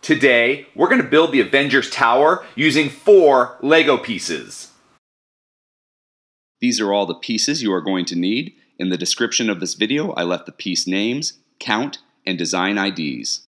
Today, we're going to build the Avengers Tower using 4 LEGO pieces. These are all the pieces you are going to need. In the description of this video, I left the piece names, count, and design IDs.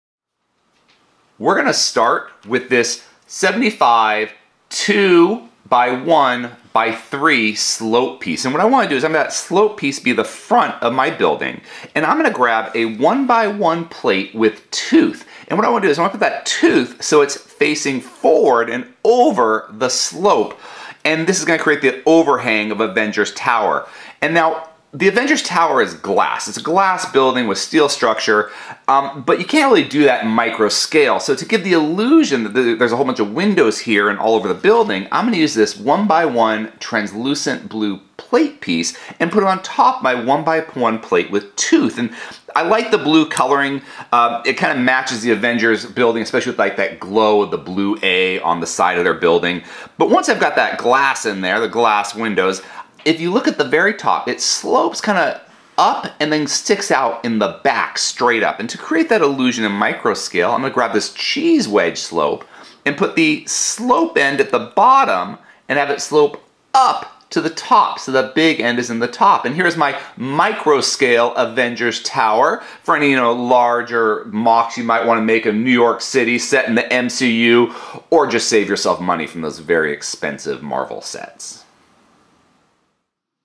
We're going to start with this 75 2 by 1 by 3 slope piece. And what I want to do is I'm going to have that slope piece be the front of my building. And I'm going to grab a 1 by 1 plate with tooth. And what I want to do is I want to put that tooth so it's facing forward and over the slope. And this is going to create the overhang of Avengers Tower. And now, the Avengers Tower is glass. It's a glass building with steel structure, but you can't really do that in micro scale. So to give the illusion that there's a whole bunch of windows here and all over the building, I'm going to use this 1 by 1 translucent blue plate piece and put it on top of my 1 by 1 plate with tooth. And I like the blue coloring. It kind of matches the Avengers building, especially with like that glow of the blue A on the side of their building. But once I've got that glass in there, the glass windows, if you look at the very top, it slopes kind of up and then sticks out in the back straight up. And to create that illusion in micro scale, I'm going to grab this cheese wedge slope and put the slope end at the bottom and have it slope up to the top. So the big end is in the top. And here's my micro scale Avengers Tower for any, larger mocks you might want to make of New York City set in the MCU, or just save yourself money from those very expensive Marvel sets.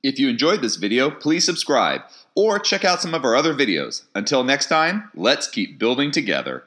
If you enjoyed this video, please subscribe or check out some of our other videos. Until next time, let's keep building together.